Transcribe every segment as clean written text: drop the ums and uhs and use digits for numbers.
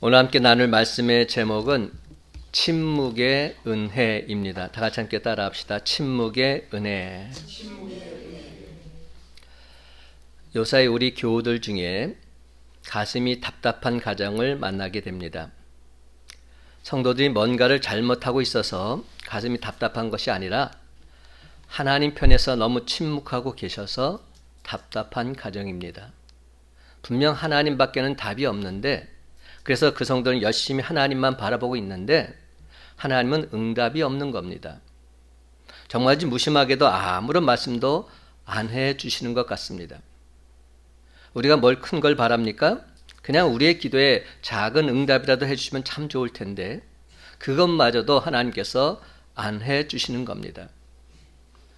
오늘 함께 나눌 말씀의 제목은 침묵의 은혜입니다. 다 같이 함께 따라합시다. 침묵의 은혜. 요사이 우리 교우들 중에 가슴이 답답한 가정을 만나게 됩니다. 성도들이 뭔가를 잘못하고 있어서 가슴이 답답한 것이 아니라 하나님 편에서 너무 침묵하고 계셔서 답답한 가정입니다. 분명 하나님밖에는 답이 없는데, 그래서 그 성도는 열심히 하나님만 바라보고 있는데 하나님은 응답이 없는 겁니다. 정말 무심하게도 아무런 말씀도 안 해주시는 것 같습니다. 우리가 뭘 큰 걸 바랍니까? 그냥 우리의 기도에 작은 응답이라도 해주시면 참 좋을 텐데 그것마저도 하나님께서 안 해주시는 겁니다.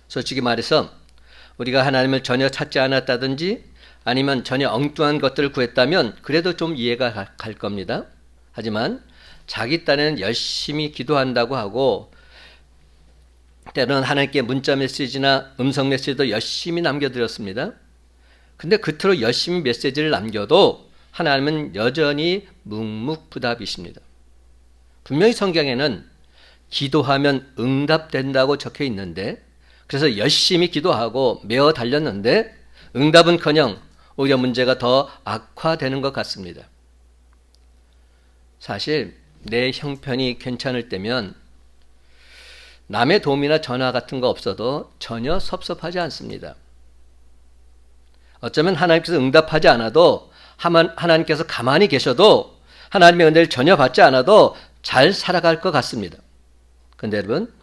솔직히 말해서 우리가 하나님을 전혀 찾지 않았다든지 아니면 전혀 엉뚱한 것들을 구했다면 그래도 좀 이해가 갈 겁니다. 하지만 자기 딴에는 열심히 기도한다고 하고 때로는 하나님께 문자 메시지나 음성 메시지도 열심히 남겨드렸습니다. 근데 그토록 열심히 메시지를 남겨도 하나님은 여전히 묵묵부답이십니다. 분명히 성경에는 기도하면 응답된다고 적혀 있는데, 그래서 열심히 기도하고 메어 달렸는데 응답은커녕 오히려 문제가 더 악화되는 것 같습니다. 사실 내 형편이 괜찮을 때면 남의 도움이나 전화 같은 거 없어도 전혀 섭섭하지 않습니다. 어쩌면 하나님께서 응답하지 않아도 하나님께서 가만히 계셔도 하나님의 은혜를 전혀 받지 않아도 잘 살아갈 것 같습니다. 그런데 여러분,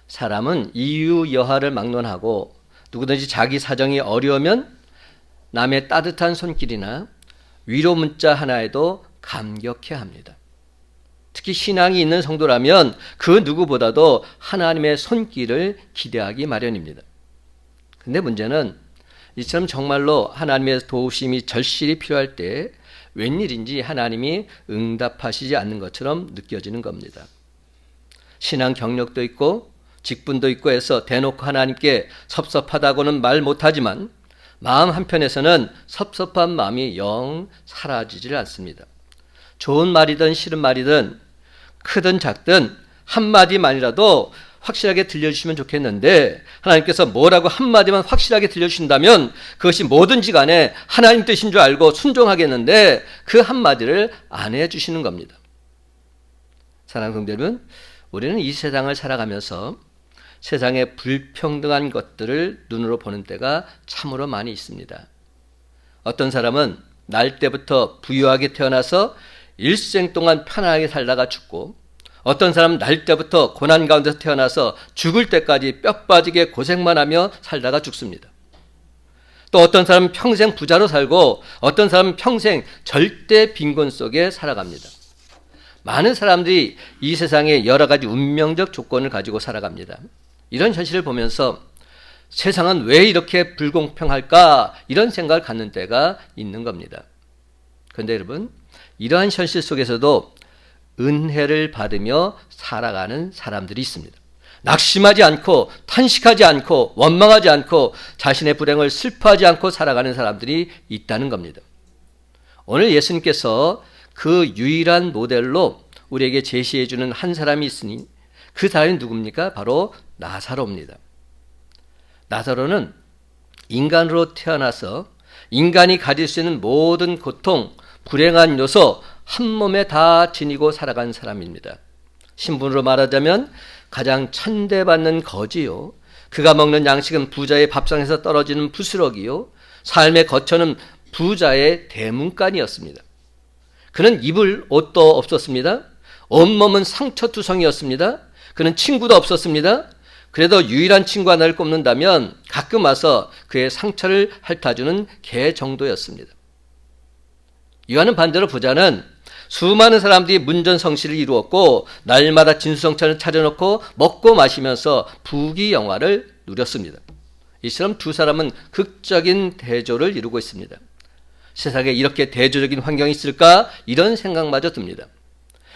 사람은 이유 여하를 막론하고 누구든지 자기 사정이 어려우면 남의 따뜻한 손길이나 위로 문자 하나에도 감격해야 합니다. 특히 신앙이 있는 성도라면 그 누구보다도 하나님의 손길을 기대하기 마련입니다. 그런데 문제는 이처럼 정말로 하나님의 도우심이 절실히 필요할 때 웬일인지 하나님이 응답하시지 않는 것처럼 느껴지는 겁니다. 신앙 경력도 있고 직분도 있고 해서 대놓고 하나님께 섭섭하다고는 말 못하지만 마음 한편에서는 섭섭한 마음이 영 사라지질 않습니다. 좋은 말이든 싫은 말이든 크든 작든 한마디만이라도 확실하게 들려주시면 좋겠는데 하나님께서 뭐라고 한마디만 확실하게 들려주신다면 그것이 뭐든지 간에 하나님 뜻인 줄 알고 순종하겠는데 그 한마디를 안 해주시는 겁니다. 사랑하는 성도 여러분, 우리는 이 세상을 살아가면서 세상의 불평등한 것들을 눈으로 보는 때가 참으로 많이 있습니다. 어떤 사람은 날 때부터 부유하게 태어나서 일생 동안 편안하게 살다가 죽고, 어떤 사람은 날 때부터 고난 가운데서 태어나서 죽을 때까지 뼈 빠지게 고생만 하며 살다가 죽습니다. 또 어떤 사람은 평생 부자로 살고 어떤 사람은 평생 절대 빈곤 속에 살아갑니다. 많은 사람들이 이 세상에 여러 가지 운명적 조건을 가지고 살아갑니다. 이런 현실을 보면서 세상은 왜 이렇게 불공평할까? 이런 생각을 갖는 때가 있는 겁니다. 그런데 여러분, 이러한 현실 속에서도 은혜를 받으며 살아가는 사람들이 있습니다. 낙심하지 않고 탄식하지 않고 원망하지 않고 자신의 불행을 슬퍼하지 않고 살아가는 사람들이 있다는 겁니다. 오늘 예수님께서 그 유일한 모델로 우리에게 제시해 주는 한 사람이 있으니 그 사람이 누굽니까? 바로 나사로입니다. 나사로는 인간으로 태어나서 인간이 가질 수 있는 모든 고통, 불행한 요소 한 몸에 다 지니고 살아간 사람입니다. 신분으로 말하자면 가장 천대받는 거지요. 그가 먹는 양식은 부자의 밥상에서 떨어지는 부스러기요. 삶의 거처는 부자의 대문간이었습니다. 그는 입을 옷도 없었습니다. 온몸은 상처투성이었습니다. 그는 친구도 없었습니다. 그래도 유일한 친구 하나를 꼽는다면 가끔 와서 그의 상처를 핥아주는 개 정도였습니다. 이와는 반대로 부자는 수많은 사람들이 문전성시를 이루었고 날마다 진수성찬을 차려놓고 먹고 마시면서 부귀영화를 누렸습니다. 이처럼 두 사람은 극적인 대조를 이루고 있습니다. 세상에 이렇게 대조적인 환경이 있을까? 이런 생각마저 듭니다.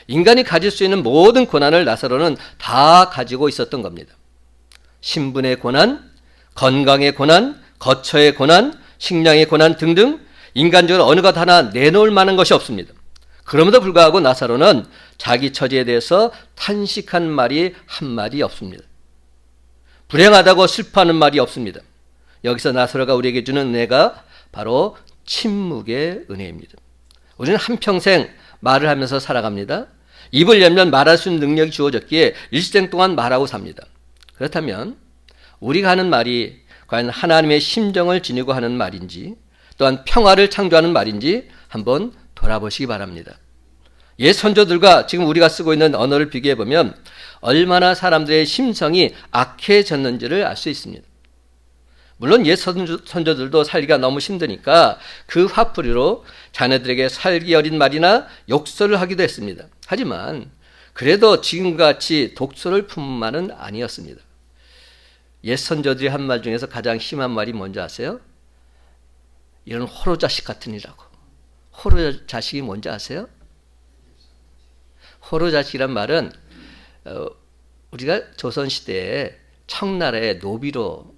인간이 가질 수 있는 모든 고난을 나사로는 다 가지고 있었던 겁니다. 신분의 고난, 건강의 고난, 거처의 고난, 식량의 고난 등등 인간적으로 어느 것 하나 내놓을 만한 것이 없습니다. 그럼에도 불구하고 나사로는 자기 처지에 대해서 탄식한 말이 한마디 없습니다. 불행하다고 슬퍼하는 말이 없습니다. 여기서 나사로가 우리에게 주는 은혜가 바로 침묵의 은혜입니다. 우리는 한평생 말을 하면서 살아갑니다. 입을 열면 말할 수 있는 능력이 주어졌기에 일생 동안 말하고 삽니다. 그렇다면 우리가 하는 말이 과연 하나님의 심정을 지니고 하는 말인지, 또한 평화를 창조하는 말인지 한번 돌아보시기 바랍니다. 옛 선조들과 지금 우리가 쓰고 있는 언어를 비교해 보면 얼마나 사람들의 심성이 악해졌는지를 알 수 있습니다. 물론 옛 선조들도 살기가 너무 힘드니까 그 화풀이로 자녀들에게 살기 어린 말이나 욕설을 하기도 했습니다. 하지만 그래도 지금같이 독소를 품은 말은 아니었습니다. 옛 선조들이 한 말 중에서 가장 심한 말이 뭔지 아세요? 이런 호로자식 같은 이라고. 호로자식이 뭔지 아세요? 호로자식이란 말은 우리가 조선시대에 청나라의 노비로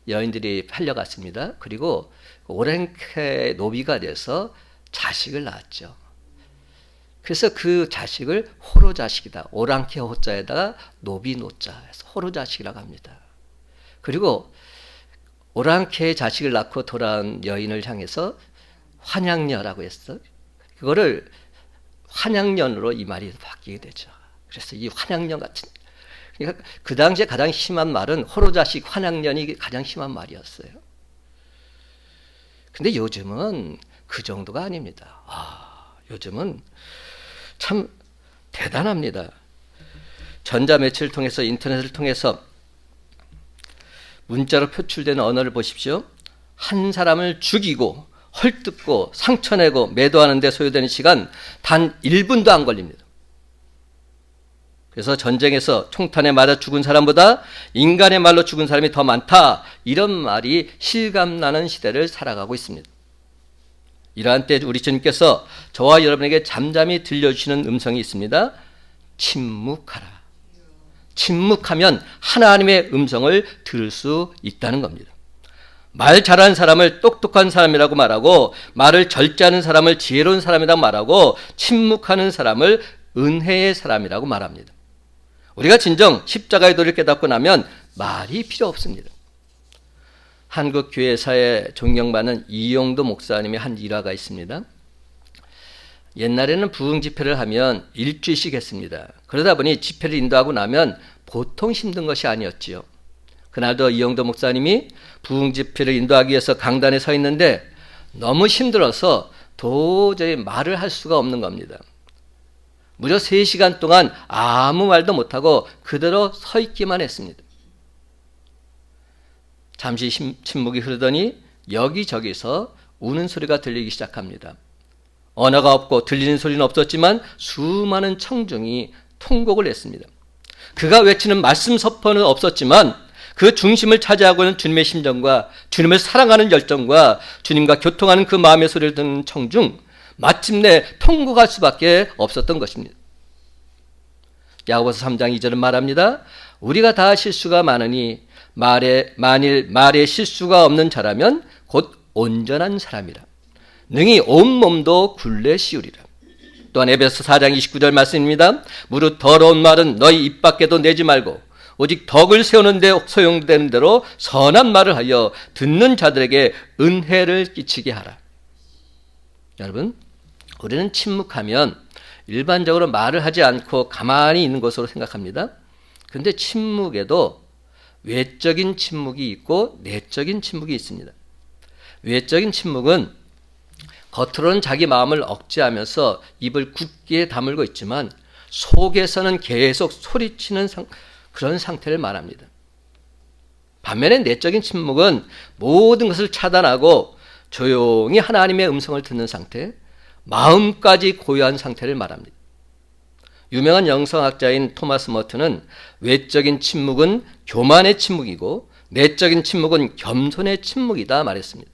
여인들이 팔려갔습니다. 그리고 오랑캐 노비가 돼서 자식을 낳았죠. 그래서 그 자식을 호로자식이다. 오랑캐 호자에다가 노비 노자 해서 호로자식이라고 합니다. 그리고 오랑캐의 자식을 낳고 돌아온 여인을 향해서 환양녀라고 했어. 그거를 환양년으로 이 말이 바뀌게 되죠. 그래서 이 환양년 같은, 그러니까 그 당시에 가장 심한 말은 호로자식 환양년이 가장 심한 말이었어요. 근데 요즘은 그 정도가 아닙니다. 요즘은 참 대단합니다. 전자매체를 통해서, 인터넷을 통해서 문자로 표출되는 언어를 보십시오. 한 사람을 죽이고 헐뜯고 상처내고 매도하는 데 소요되는 시간 단 1분도 안 걸립니다. 그래서 전쟁에서 총탄에 맞아 죽은 사람보다 인간의 말로 죽은 사람이 더 많다, 이런 말이 실감나는 시대를 살아가고 있습니다. 이러한 때 우리 주님께서 저와 여러분에게 잠잠히 들려주시는 음성이 있습니다. 침묵하라. 침묵하면 하나님의 음성을 들을 수 있다는 겁니다. 말 잘하는 사람을 똑똑한 사람이라고 말하고, 말을 절제하는 사람을 지혜로운 사람이라고 말하고, 침묵하는 사람을 은혜의 사람이라고 말합니다. 우리가 진정 십자가의 도리를 깨닫고 나면 말이 필요 없습니다. 한국 교회사에 존경받는 이용도 목사님의 한 일화가 있습니다. 옛날에는 부흥 집회를 하면 일주일씩 했습니다. 그러다 보니 집회를 인도하고 나면 보통 힘든 것이 아니었지요. 그날도 이용도 목사님이 부흥 집회를 인도하기 위해서 강단에 서 있는데 너무 힘들어서 도저히 말을 할 수가 없는 겁니다. 무려 3시간 동안 아무 말도 못하고 그대로 서 있기만 했습니다. 잠시 침묵이 흐르더니 여기저기서 우는 소리가 들리기 시작합니다. 언어가 없고 들리는 소리는 없었지만 수많은 청중이 통곡을 했습니다. 그가 외치는 말씀 서퍼는 없었지만 그 중심을 차지하고 있는 주님의 심정과 주님을 사랑하는 열정과 주님과 교통하는 그 마음의 소리를 듣는 청중, 마침내 통곡할 수밖에 없었던 것입니다. 야고보서 3장 2절은 말합니다. 우리가 다 실수가 많으니 만일 말에 실수가 없는 자라면 곧 온전한 사람이라. 능히 온몸도 굴레 씌우리라. 또한 에베소 4장 29절 말씀입니다. 무릇 더러운 말은 너희 입 밖에도 내지 말고 오직 덕을 세우는 데 소용되는 대로 선한 말을 하여 듣는 자들에게 은혜를 끼치게 하라. 여러분, 우리는 침묵하면 일반적으로 말을 하지 않고 가만히 있는 것으로 생각합니다. 그런데 침묵에도 외적인 침묵이 있고 내적인 침묵이 있습니다. 외적인 침묵은 겉으로는 자기 마음을 억제하면서 입을 굳게 다물고 있지만 속에서는 계속 소리치는 그런 상태를 말합니다. 반면에 내적인 침묵은 모든 것을 차단하고 조용히 하나님의 음성을 듣는 상태, 마음까지 고요한 상태를 말합니다. 유명한 영성학자인 토마스 머튼은 외적인 침묵은 교만의 침묵이고 내적인 침묵은 겸손의 침묵이다 말했습니다.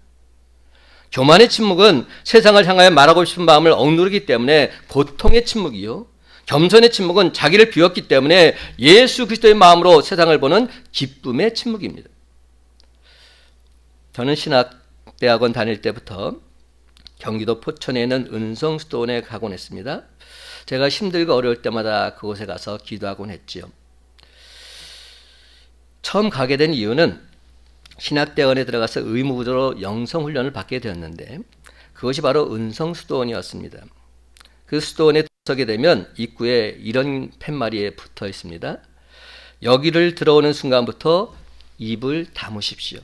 교만의 침묵은 세상을 향하여 말하고 싶은 마음을 억누르기 때문에 고통의 침묵이요, 겸손의 침묵은 자기를 비웠기 때문에 예수 그리스도의 마음으로 세상을 보는 기쁨의 침묵입니다. 저는 신학대학원 다닐 때부터 경기도 포천에 있는 은성수도원에 가곤 했습니다. 제가 힘들고 어려울 때마다 그곳에 가서 기도하곤 했지요. 처음 가게 된 이유는 신학대원에 들어가서 의무적으로 영성훈련을 받게 되었는데 그것이 바로 은성수도원이었습니다. 그 수도원에 들어서게 되면 입구에 이런 팻말이에 붙어 있습니다. 여기를 들어오는 순간부터 입을 다무십시오.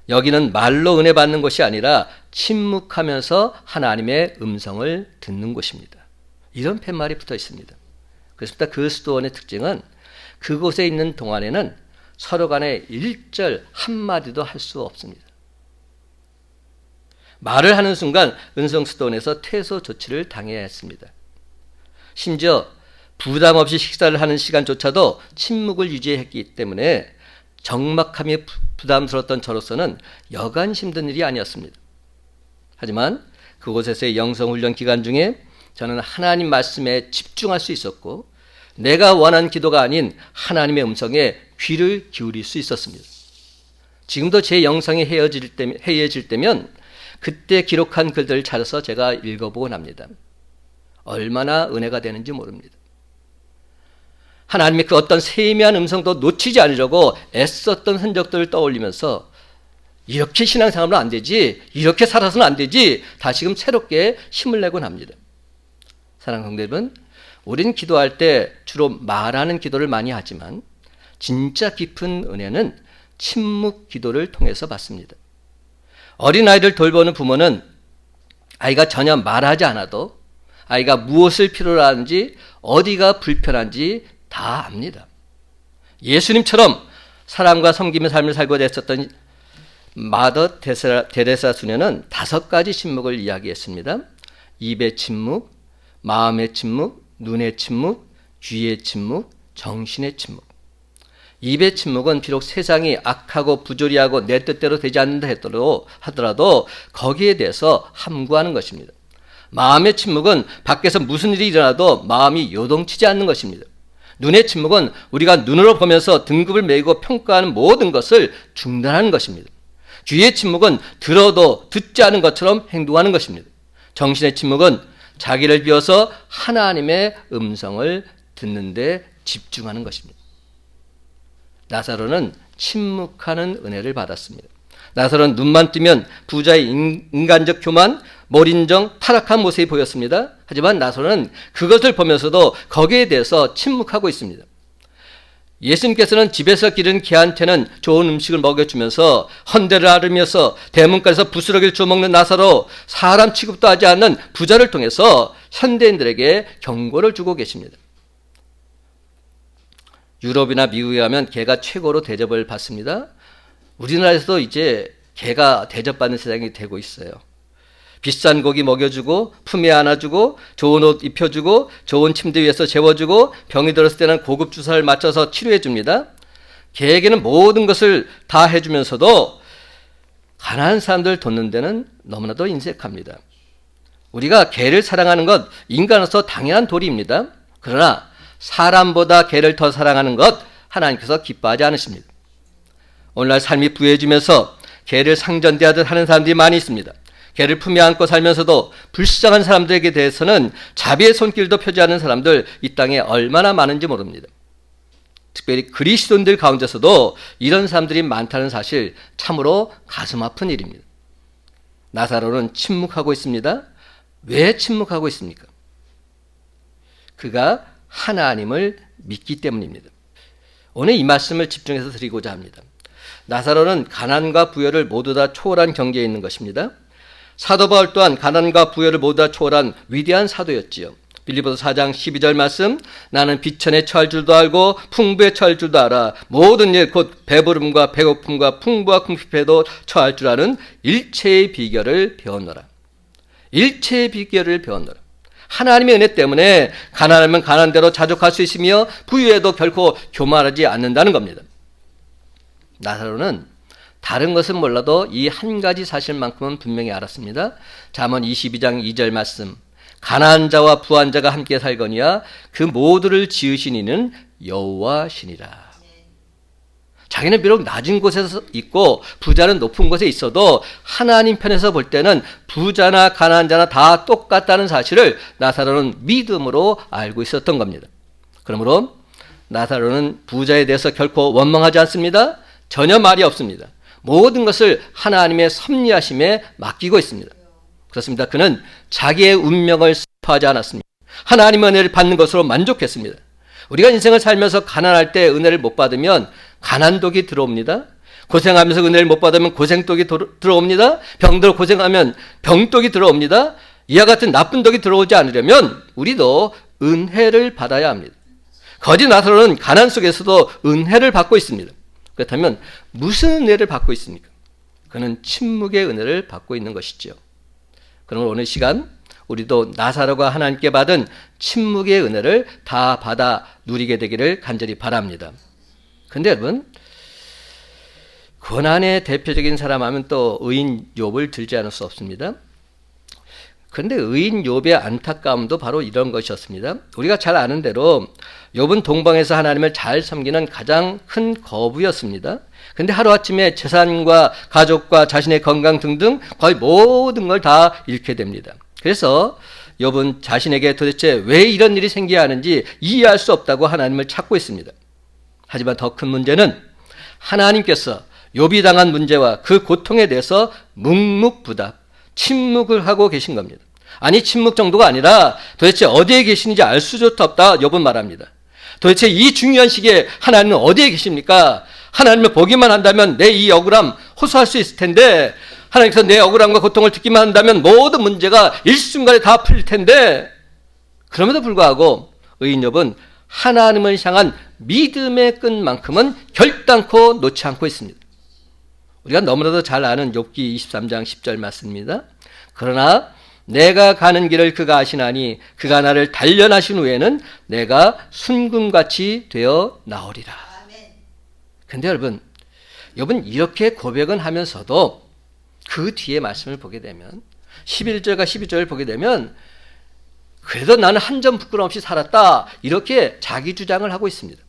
여기는 말로 은혜 받는 곳이 아니라 침묵하면서 하나님의 음성을 듣는 곳입니다. 이런 팻말이 붙어 있습니다. 그렇습니다. 그 수도원의 특징은 그곳에 있는 동안에는 서로 간에 일절 한마디도 할 수 없습니다. 말을 하는 순간 은성수도원에서 퇴소 조치를 당해야 했습니다. 심지어 부담 없이 식사를 하는 시간조차도 침묵을 유지했기 때문에 적막함이 부담스러웠던 저로서는 여간 힘든 일이 아니었습니다. 하지만 그곳에서의 영성훈련 기간 중에 저는 하나님 말씀에 집중할 수 있었고 내가 원한 기도가 아닌 하나님의 음성에 귀를 기울일 수 있었습니다. 지금도 제 영성이 해이해질 때면 그때 기록한 글들을 찾아서 제가 읽어보곤 합니다. 얼마나 은혜가 되는지 모릅니다. 하나님의 그 어떤 세미한 음성도 놓치지 않으려고 애썼던 흔적들을 떠올리면서 이렇게 신앙생활은 안 되지, 이렇게 살아서는 안 되지, 다시금 새롭게 힘을 내곤 합니다. 사랑하는 성도 여러분, 우린 기도할 때 주로 말하는 기도를 많이 하지만 진짜 깊은 은혜는 침묵 기도를 통해서 받습니다. 어린아이를 돌보는 부모는 아이가 전혀 말하지 않아도 아이가 무엇을 필요로 하는지 어디가 불편한지 다 압니다. 예수님처럼 사랑과 섬김의 삶을 살고 있었던 마더 데레사 수녀는 5가지 침묵을 이야기했습니다. 입의 침묵, 마음의 침묵, 눈의 침묵, 귀의 침묵, 정신의 침묵. 입의 침묵은 비록 세상이 악하고 부조리하고 내 뜻대로 되지 않는다 하더라도 거기에 대해서 함구하는 것입니다. 마음의 침묵은 밖에서 무슨 일이 일어나도 마음이 요동치지 않는 것입니다. 눈의 침묵은 우리가 눈으로 보면서 등급을 매기고 평가하는 모든 것을 중단하는 것입니다. 귀의 침묵은 들어도 듣지 않은 것처럼 행동하는 것입니다. 정신의 침묵은 자기를 비워서 하나님의 음성을 듣는 데 집중하는 것입니다. 나사로는 침묵하는 은혜를 받았습니다. 나사로는 눈만 뜨면 부자의 인간적 교만, 몰인정, 타락한 모습이 보였습니다. 하지만 나사로는 그것을 보면서도 거기에 대해서 침묵하고 있습니다. 예수님께서는 집에서 기른 개한테는 좋은 음식을 먹여주면서 헌대를 앓으면서 대문가에서 부스러기를 주워먹는 나사로, 사람 취급도 하지 않는 부자를 통해서 현대인들에게 경고를 주고 계십니다. 유럽이나 미국에 가면 개가 최고로 대접을 받습니다. 우리나라에서도 이제 개가 대접받는 세상이 되고 있어요. 비싼 고기 먹여주고 품에 안아주고 좋은 옷 입혀주고 좋은 침대 위에서 재워주고 병이 들었을 때는 고급 주사를 맞춰서 치료해 줍니다. 개에게는 모든 것을 다 해주면서도 가난한 사람들 돕는 데는 너무나도 인색합니다. 우리가 개를 사랑하는 것 인간으로서 당연한 도리입니다. 그러나 사람보다 개를 더 사랑하는 것 하나님께서 기뻐하지 않으십니다. 오늘날 삶이 부해지면서 개를 상전대하듯 하는 사람들이 많이 있습니다. 개를 품에 안고 살면서도 불쌍한 사람들에게 대해서는 자비의 손길도 펴지 않는 사람들 이 땅에 얼마나 많은지 모릅니다. 특별히 그리스도인들 가운데서도 이런 사람들이 많다는 사실 참으로 가슴 아픈 일입니다. 나사로는 침묵하고 있습니다. 왜 침묵하고 있습니까? 그가 하나님을 믿기 때문입니다. 오늘 이 말씀을 집중해서 드리고자 합니다. 나사로는 가난과 부여를 모두 다 초월한 경계에 있는 것입니다. 사도 바울 또한 가난과 부여를 모두 다 초월한 위대한 사도였지요. 빌립보서 4장 12절 말씀, 나는 비천에 처할 줄도 알고 풍부에 처할 줄도 알아 모든 일 곧 배부름과 배고픔과 풍부와 궁핍에도 처할 줄 아는 일체의 비결을 배웠노라. 일체의 비결을 배웠노라. 하나님의 은혜 때문에 가난하면 가난대로 자족할 수 있으며 부유해도 결코 교만하지 않는다는 겁니다. 나사로는 다른 것은 몰라도 이 한 가지 사실만큼은 분명히 알았습니다. 잠언 22장 2절 말씀, 가난한 자와 부한 자가 함께 살거니와 그 모두를 지으신 이는 여호와시니라. 자기는 비록 낮은 곳에서 있고 부자는 높은 곳에 있어도 하나님 편에서 볼 때는 부자나 가난한 자나 다 똑같다는 사실을 나사로는 믿음으로 알고 있었던 겁니다. 그러므로 나사로는 부자에 대해서 결코 원망하지 않습니다. 전혀 말이 없습니다. 모든 것을 하나님의 섭리하심에 맡기고 있습니다. 그렇습니다. 그는 자기의 운명을 슬퍼하지 않았습니다. 하나님의 은혜를 받는 것으로 만족했습니다. 우리가 인생을 살면서 가난할 때 은혜를 못 받으면 가난독이 들어옵니다. 고생하면서 은혜를 못 받으면 고생독이 들어옵니다. 병들어 고생하면 병독이 들어옵니다. 이와 같은 나쁜 독이 들어오지 않으려면 우리도 은혜를 받아야 합니다. 거짓 나사로는 가난 속에서도 은혜를 받고 있습니다. 그렇다면 무슨 은혜를 받고 있습니까? 그는 침묵의 은혜를 받고 있는 것이지요. 그러면 오늘 시간 우리도 나사로가 하나님께 받은 침묵의 은혜를 다 받아 누리게 되기를 간절히 바랍니다. 근데 여러분, 고난의 대표적인 사람 하면 또 의인 욥을 들지 않을 수 없습니다. 그런데 의인 욥의 안타까움도 바로 이런 것이었습니다. 우리가 잘 아는 대로 욥은 동방에서 하나님을 잘 섬기는 가장 큰 거부였습니다. 그런데 하루아침에 재산과 가족과 자신의 건강 등등 거의 모든 걸 다 잃게 됩니다. 그래서 욥은 자신에게 도대체 왜 이런 일이 생겨야 하는지 이해할 수 없다고 하나님을 찾고 있습니다. 하지만 더 큰 문제는 하나님께서 욥이 당한 문제와 그 고통에 대해서 묵묵부답, 침묵을 하고 계신 겁니다. 아니, 침묵 정도가 아니라 도대체 어디에 계시는지 알 수조차 없다 욥은 말합니다. 도대체 이 중요한 시기에 하나님은 어디에 계십니까? 하나님을 보기만 한다면 내 이 억울함 호소할 수 있을 텐데, 하나님께서 내 억울함과 고통을 듣기만 한다면 모든 문제가 일순간에 다 풀릴 텐데, 그럼에도 불구하고 의인 욥은 하나님을 향한 믿음의 끈만큼은 결단코 놓지 않고 있습니다. 우리가 너무나도 잘 아는 욥기 23장 10절 말씀입니다. 그러나 내가 가는 길을 그가 아시나니 그가 나를 단련하신 후에는 내가 순금같이 되어 나오리라. 근데 여러분, 욥은 이렇게 고백은 하면서도 그 뒤에 말씀을 보게 되면 11절과 12절을 보게 되면 그래도 나는 한 점 부끄럼 없이 살았다, 이렇게 자기 주장을 하고 있습니다.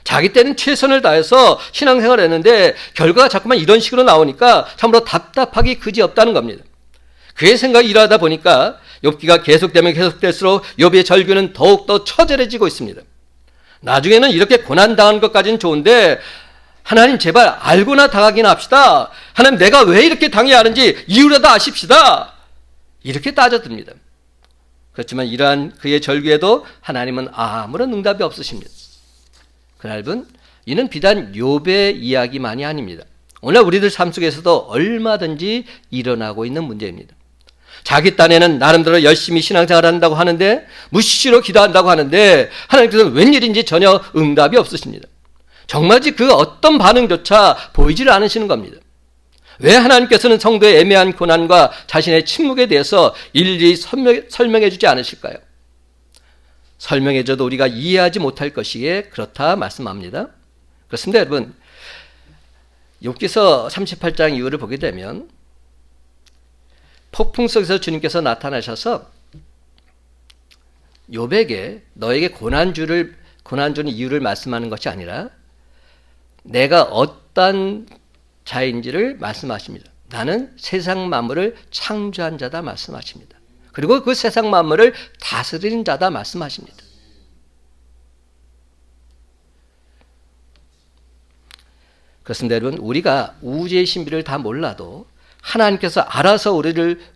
자기 때는 최선을 다해서 신앙생활을 했는데 결과가 자꾸만 이런 식으로 나오니까 참으로 답답하기 그지없다는 겁니다. 그의 생각이 이러하다 보니까 욥기가 계속되면 계속될수록 욥의 절규는 더욱더 처절해지고 있습니다. 나중에는 이렇게 고난당한 것까지는 좋은데 하나님 제발 알고나 당하기나 합시다. 하나님 내가 왜 이렇게 당해야 하는지 이유라도 아십시다. 이렇게 따져듭니다. 그렇지만 이러한 그의 절규에도 하나님은 아무런 응답이 없으십니다. 그러나 여러분, 이는 비단 욥의 이야기만이 아닙니다. 오늘 우리들 삶 속에서도 얼마든지 일어나고 있는 문제입니다. 자기 딴에는 나름대로 열심히 신앙생활을 한다고 하는데, 무시시로 기도한다고 하는데 하나님께서는 웬일인지 전혀 응답이 없으십니다. 정말지 그 어떤 반응조차 보이질 않으시는 겁니다. 왜 하나님께서는 성도의 애매한 고난과 자신의 침묵에 대해서 일일이 설명해 주지 않으실까요? 설명해줘도 우리가 이해하지 못할 것이기에 그렇다 말씀합니다. 그렇습니다, 여러분. 욥기서 38장 이후를 보게 되면 폭풍 속에서 주님께서 나타나셔서 욥에게 너에게 고난 주는 이유를 말씀하는 것이 아니라 내가 어떤 자인지를 말씀하십니다. 나는 세상 만물을 창조한 자다 말씀하십니다. 그리고 그 세상 만물을 다스리는 자다 말씀하십니다. 그렇습니다, 여러분. 우리가 우주의 신비를 다 몰라도 하나님께서 알아서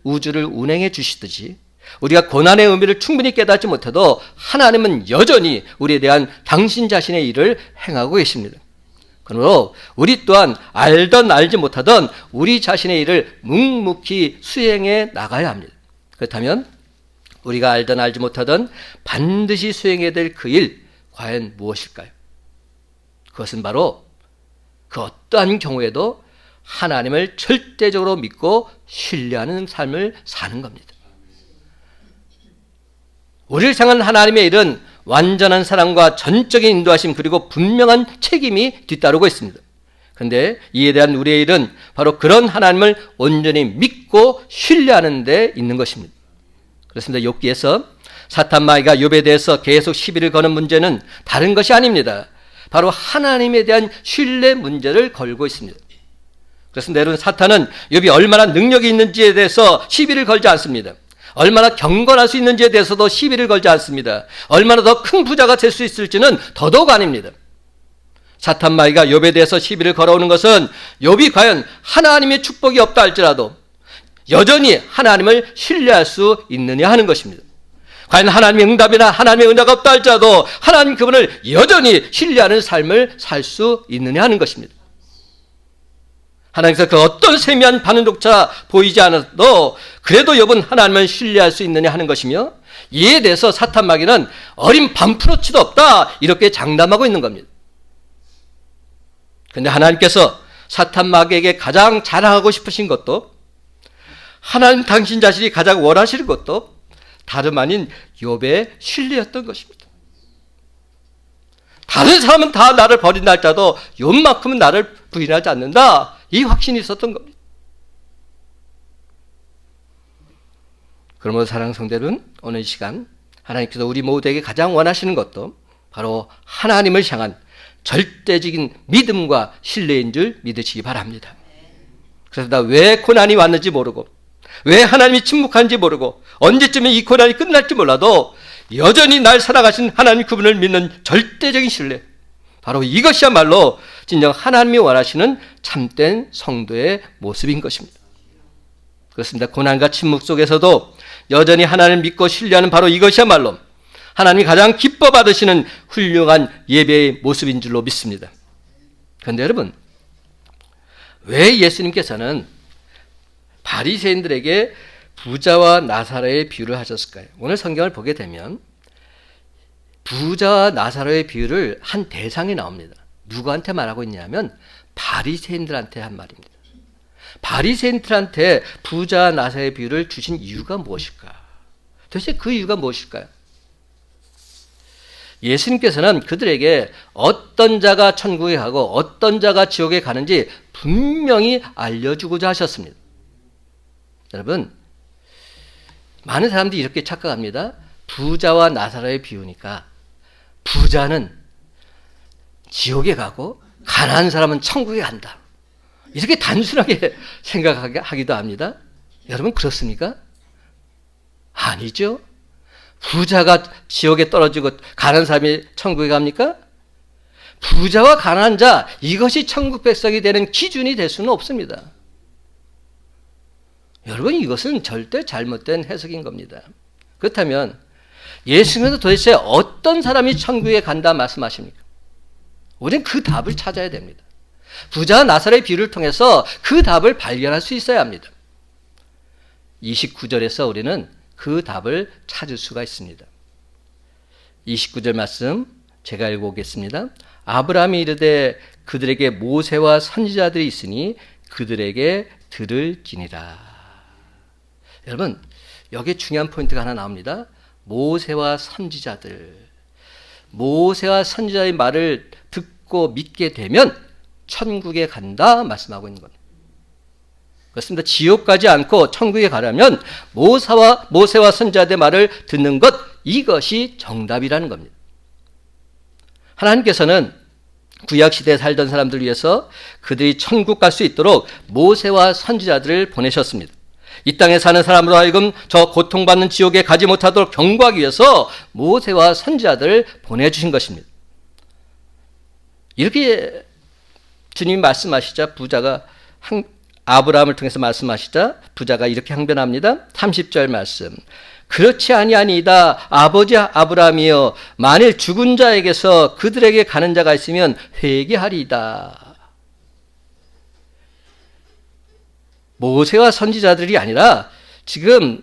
우주를 운행해 주시듯이 우리가 고난의 의미를 충분히 깨닫지 못해도 하나님은 여전히 우리에 대한 당신 자신의 일을 행하고 계십니다. 그러므로 우리 또한 알던 알지 못하던 우리 자신의 일을 묵묵히 수행해 나가야 합니다. 그렇다면 우리가 알던 알지 못하던 반드시 수행해야 될 그 일, 과연 무엇일까요? 그것은 바로 그 어떠한 경우에도 하나님을 절대적으로 믿고 신뢰하는 삶을 사는 겁니다. 우리를 향한 하나님의 일은 완전한 사랑과 전적인 인도하심, 그리고 분명한 책임이 뒤따르고 있습니다. 그런데 이에 대한 우리의 일은 바로 그런 하나님을 온전히 믿고 신뢰하는 데 있는 것입니다. 그렇습니다. 욥기에서 사탄 마귀가 욥에 대해서 계속 시비를 거는 문제는 다른 것이 아닙니다. 바로 하나님에 대한 신뢰 문제를 걸고 있습니다. 그래서 여러분, 사탄은 욥이 얼마나 능력이 있는지에 대해서 시비를 걸지 않습니다. 얼마나 경건할 수 있는지에 대해서도 시비를 걸지 않습니다. 얼마나 더 큰 부자가 될 수 있을지는 더더욱 아닙니다. 사탄 마귀가 욥에 대해서 시비를 걸어오는 것은 욥이 과연 하나님의 축복이 없다 할지라도 여전히 하나님을 신뢰할 수 있느냐 하는 것입니다. 과연 하나님의 응답이나 하나님의 은혜가 없다 할지라도 하나님 그분을 여전히 신뢰하는 삶을 살 수 있느냐 하는 것입니다. 하나님께서 그 어떤 세미한 반응조차 보이지 않아도 그래도 욥은 하나님을 신뢰할 수 있느냐 하는 것이며, 이에 대해서 사탄 마귀는 어린 반프로치도 없다 이렇게 장담하고 있는 겁니다. 그런데 하나님께서 사탄 마귀에게 가장 자랑하고 싶으신 것도, 하나님 당신 자신이 가장 원하시는 것도 다름 아닌 욥의 신뢰였던 것입니다. 다른 사람은 다 나를 버린다 할지라도 욥만큼은 나를 부인하지 않는다, 이 확신이 있었던 겁니다. 그러므로 사랑하는 성도 여러분, 오늘 이 시간 하나님께서 우리 모두에게 가장 원하시는 것도 바로 하나님을 향한 절대적인 믿음과 신뢰인 줄 믿으시기 바랍니다. 그래서 나 왜 고난이 왔는지 모르고, 왜 하나님이 침묵한지 모르고, 언제쯤에 이 고난이 끝날지 몰라도 여전히 날 살아가신 하나님 그분을 믿는 절대적인 신뢰, 바로 이것이야말로 진정 하나님이 원하시는 참된 성도의 모습인 것입니다. 그렇습니다. 고난과 침묵 속에서도 여전히 하나님을 믿고 신뢰하는 바로 이것이야말로 하나님이 가장 기뻐 받으시는 훌륭한 예배의 모습인 줄로 믿습니다. 그런데 여러분, 왜 예수님께서는 바리새인들에게 부자와 나사로의 비유를 하셨을까요? 오늘 성경을 보게 되면 부자와 나사로의 비유를 한 대상이 나옵니다. 누구한테 말하고 있냐면 바리새인들한테 한 말입니다. 바리새인들한테 부자와 나사로의 비유를 주신 이유가 무엇일까? 도대체 그 이유가 무엇일까요? 예수님께서는 그들에게 어떤 자가 천국에 가고 어떤 자가 지옥에 가는지 분명히 알려주고자 하셨습니다. 여러분, 많은 사람들이 이렇게 착각합니다. 부자와 나사로의 비유니까 부자는 지옥에 가고 가난한 사람은 천국에 간다, 이렇게 단순하게 생각하기도 합니다. 여러분, 그렇습니까? 아니죠. 부자가 지옥에 떨어지고 가난한 사람이 천국에 갑니까? 부자와 가난한 자, 이것이 천국 백성이 되는 기준이 될 수는 없습니다. 여러분, 이것은 절대 잘못된 해석인 겁니다. 그렇다면 예수님은 도대체 어떤 사람이 천국에 간다 말씀하십니까? 우리는 그 답을 찾아야 됩니다. 부자와 나사로의 비유를 통해서 그 답을 발견할 수 있어야 합니다. 29절에서 우리는 그 답을 찾을 수가 있습니다. 29절 말씀 제가 읽어보겠습니다. 아브라함이 이르되 그들에게 모세와 선지자들이 있으니 그들에게 들을지니라. 여러분, 여기에 중요한 포인트가 하나 나옵니다. 모세와 선지자들. 모세와 선지자의 말을 듣고 믿게 되면 천국에 간다 말씀하고 있는 겁니다. 그렇습니다. 지옥 가지 않고 천국에 가려면 모세와 선지자들의 말을 듣는 것, 이것이 정답이라는 겁니다. 하나님께서는 구약시대에 살던 사람들 위해서 그들이 천국 갈 수 있도록 모세와 선지자들을 보내셨습니다. 이 땅에 사는 사람으로 하여금 저 고통받는 지옥에 가지 못하도록 경고하기 위해서 모세와 선지자들을 보내주신 것입니다. 이렇게 주님이 말씀하시자 아브라함을 통해서 말씀하시자 부자가 이렇게 항변합니다. 30절 말씀. 그렇지 아니하니이다. 아버지 아브라함이여, 만일 죽은 자에게서 그들에게 가는 자가 있으면 회개하리이다. 모세와 선지자들이 아니라 지금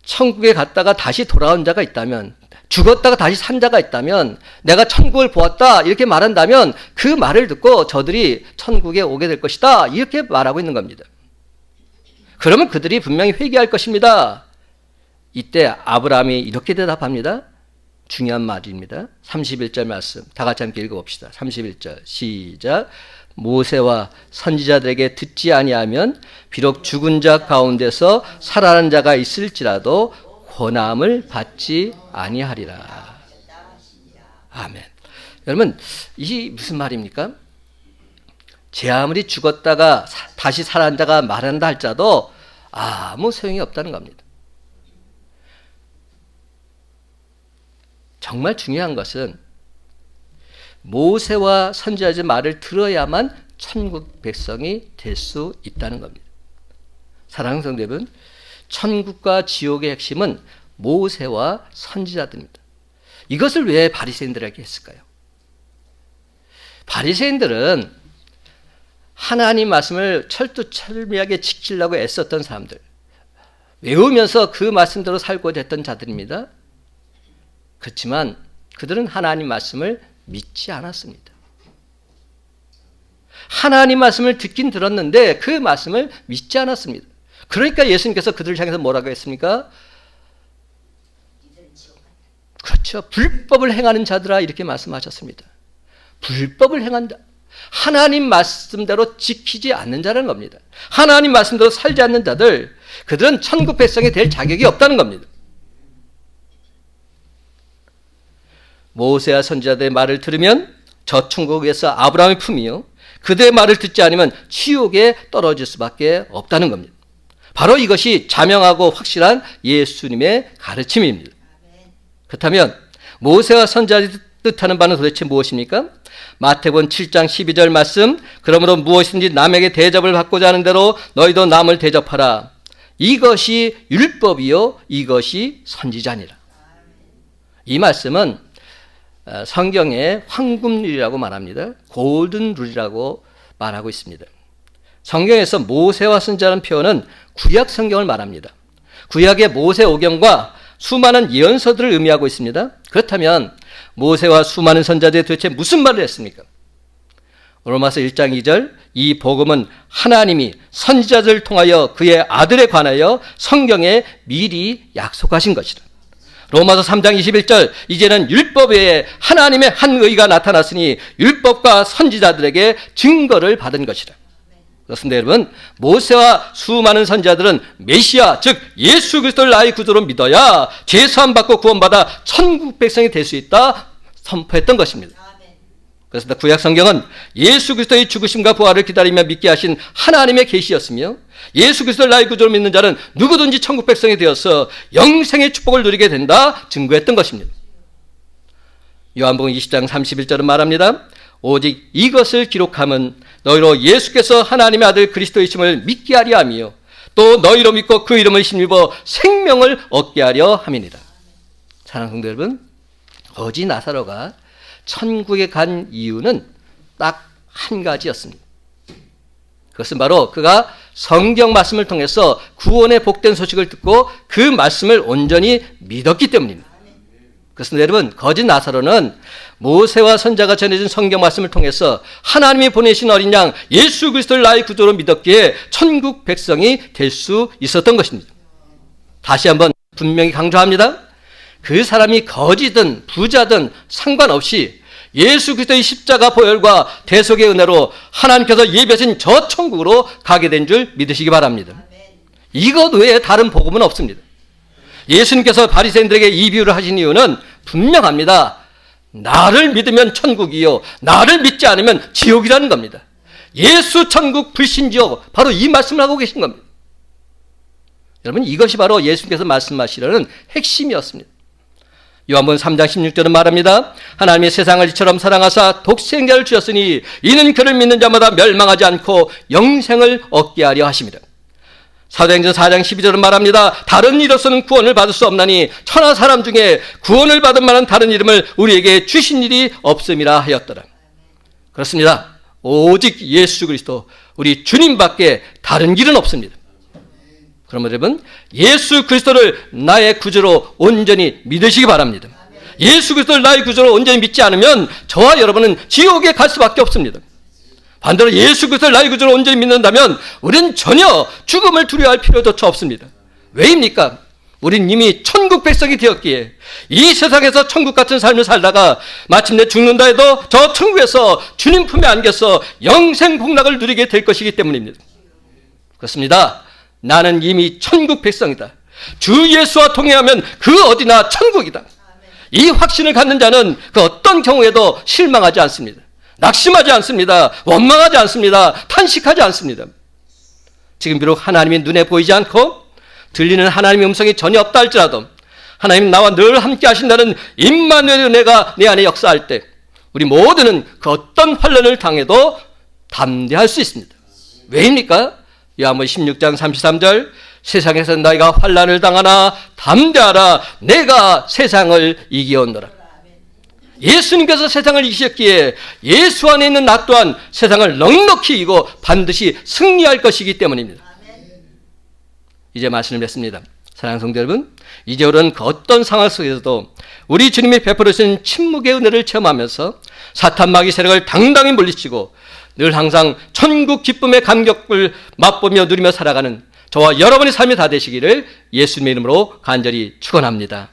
천국에 갔다가 다시 돌아온 자가 있다면, 죽었다가 다시 산 자가 있다면, 내가 천국을 보았다 이렇게 말한다면 그 말을 듣고 저들이 천국에 오게 될 것이다 이렇게 말하고 있는 겁니다. 그러면 그들이 분명히 회개할 것입니다. 이때 아브라함이 이렇게 대답합니다. 중요한 말입니다. 31절 말씀 다 같이 함께 읽어봅시다. 31절 시작. 모세와 선지자들에게 듣지 아니하면 비록 죽은 자 가운데서 살아난 자가 있을지라도 권함을 받지 아니하리라. 아멘. 여러분, 이 무슨 말입니까? 제 아무리 죽었다가 다시 살아난 자가 말한다 할지라도 아무 소용이 없다는 겁니다. 정말 중요한 것은 모세와 선지자의 말을 들어야만 천국 백성이 될 수 있다는 겁니다. 사랑하는 성도 여러분, 천국과 지옥의 핵심은 모세와 선지자들입니다. 이것을 왜 바리새인들에게 했을까요? 바리새인들은 하나님 말씀을 철두철미하게 지키려고 애썼던 사람들, 외우면서 그 말씀대로 살고자 했던 자들입니다. 그렇지만 그들은 하나님 말씀을 믿지 않았습니다. 하나님 말씀을 듣긴 들었는데 그 말씀을 믿지 않았습니다. 그러니까 예수님께서 그들을 향해서 뭐라고 했습니까? 그렇죠. 불법을 행하는 자들아, 이렇게 말씀하셨습니다. 불법을 행한다. 하나님 말씀대로 지키지 않는 자라는 겁니다. 하나님 말씀대로 살지 않는 자들, 그들은 천국 백성이 될 자격이 없다는 겁니다. 모세와 선지자들의 말을 들으면 저 천국에서 아브라함의 품이요, 그들의 말을 듣지 않으면 지옥에 떨어질 수밖에 없다는 겁니다. 바로 이것이 자명하고 확실한 예수님의 가르침입니다. 그렇다면 모세와 선지자들이 뜻하는 바는 도대체 무엇입니까? 마태복음 7장 12절 말씀, 그러므로 무엇이든지 남에게 대접을 받고자 하는 대로 너희도 남을 대접하라. 이것이 율법이요 이것이 선지자니라. 이 말씀은 성경의 황금률이라고 말합니다. 골든 룰이라고 말하고 있습니다. 성경에서 모세와 선지자라는 표현은 구약 성경을 말합니다. 구약의 모세오경과 수많은 예언서들을 의미하고 있습니다. 그렇다면 모세와 수많은 선지자들이 도대체 무슨 말을 했습니까? 로마서 1장 2절, 이 복음은 하나님이 선지자들을 통하여 그의 아들에 관하여 성경에 미리 약속하신 것이다. 로마서 3장 21절, 이제는 율법 외에 하나님의 한 의가 나타났으니 율법과 선지자들에게 증거를 받은 것이다. 그렇습니다. 여러분, 모세와 수많은 선지자들은 메시아, 즉 예수 그리스도를 나의 구주로 믿어야 죄사함 받고 구원받아 천국 백성이 될 수 있다 선포했던 것입니다. 그래서 구약 성경은 예수 그리스도의 죽으심과 부활을 기다리며 믿게 하신 하나님의 계시였으며, 예수 그리스도를 나의 구주로 믿는 자는 누구든지 천국 백성이 되어서 영생의 축복을 누리게 된다 증거했던 것입니다. 요한복음 20장 31절은 말합니다. 오직 이것을 기록함은 너희로 예수께서 하나님의 아들 그리스도이심을 믿게 하려 함이요 또 너희로 믿고 그 이름을 힘입어 생명을 얻게 하려 함이니라. 사랑하는 성도 여러분, 거지 나사로가 천국에 간 이유는 딱 한 가지였습니다. 그것은 바로 그가 성경 말씀을 통해서 구원의 복된 소식을 듣고 그 말씀을 온전히 믿었기 때문입니다. 그렇습니다. 여러분, 거짓 나사로는 모세와 선지자가 전해준 성경 말씀을 통해서 하나님이 보내신 어린 양 예수 그리스도를 나의 구주로 믿었기에 천국 백성이 될 수 있었던 것입니다. 다시 한번 분명히 강조합니다. 그 사람이 거지든 부자든 상관없이 예수 그리스도의 십자가 보혈과 대속의 은혜로 하나님께서 예비하신 저 천국으로 가게 된 줄 믿으시기 바랍니다. 이것 외에 다른 복음은 없습니다. 예수님께서 바리새인들에게 이 비유를 하신 이유는 분명합니다. 나를 믿으면 천국이요, 나를 믿지 않으면 지옥이라는 겁니다. 예수 천국 불신지옥, 바로 이 말씀을 하고 계신 겁니다. 여러분, 이것이 바로 예수님께서 말씀하시려는 핵심이었습니다. 요한복음 3장 16절은 말합니다. 하나님이 세상을 이처럼 사랑하사 독생자를 주셨으니 이는 그를 믿는 자마다 멸망하지 않고 영생을 얻게 하려 하심이라. 사도행전 4장 12절은 말합니다. 다른 이로서는 구원을 받을 수 없나니 천하 사람 중에 구원을 받을 만한 다른 이름을 우리에게 주신 일이 없음이라 하였더라. 그렇습니다. 오직 예수 그리스도, 우리 주님밖에 다른 길은 없습니다. 그러면 여러분, 예수 그리스도를 나의 구주로 온전히 믿으시기 바랍니다. 예수 그리스도를 나의 구주로 온전히 믿지 않으면 저와 여러분은 지옥에 갈 수밖에 없습니다. 반대로 예수 그리스도를 나의 구주로 온전히 믿는다면 우리는 전혀 죽음을 두려워할 필요조차 없습니다. 왜입니까? 우린 이미 천국 백성이 되었기에 이 세상에서 천국 같은 삶을 살다가 마침내 죽는다 해도 저 천국에서 주님 품에 안겨서 영생 복락을 누리게 될 것이기 때문입니다. 그렇습니다. 나는 이미 천국 백성이다. 주 예수와 통행하면 그 어디나 천국이다. 이 확신을 갖는 자는 그 어떤 경우에도 실망하지 않습니다. 낙심하지 않습니다. 원망하지 않습니다. 탄식하지 않습니다. 지금 비록 하나님이 눈에 보이지 않고 들리는 하나님의 음성이 전혀 없다 할지라도 하나님 나와 늘 함께 하신다는 임마누엘의 은혜가 내 안에 역사할 때 우리 모두는 그 어떤 환난을 당해도 담대할 수 있습니다. 왜입니까? 요한복음 16장 33절 세상에서 너희가 환난을 당하나 담대하라 내가 세상을 이기었노라. 예수님께서 세상을 이기셨기에 예수 안에 있는 나 또한 세상을 넉넉히 이기고 반드시 승리할 것이기 때문입니다. 이제 말씀을 맺습니다. 사랑하는 성도 여러분, 이제 우리는 그 어떤 상황 속에서도 우리 주님이 베풀어 주신 침묵의 은혜를 체험하면서 사탄 마귀 세력을 당당히 물리치고 늘 항상 천국 기쁨의 감격을 맛보며 누리며 살아가는 저와 여러분의 삶이 다 되시기를 예수님의 이름으로 간절히 축원합니다.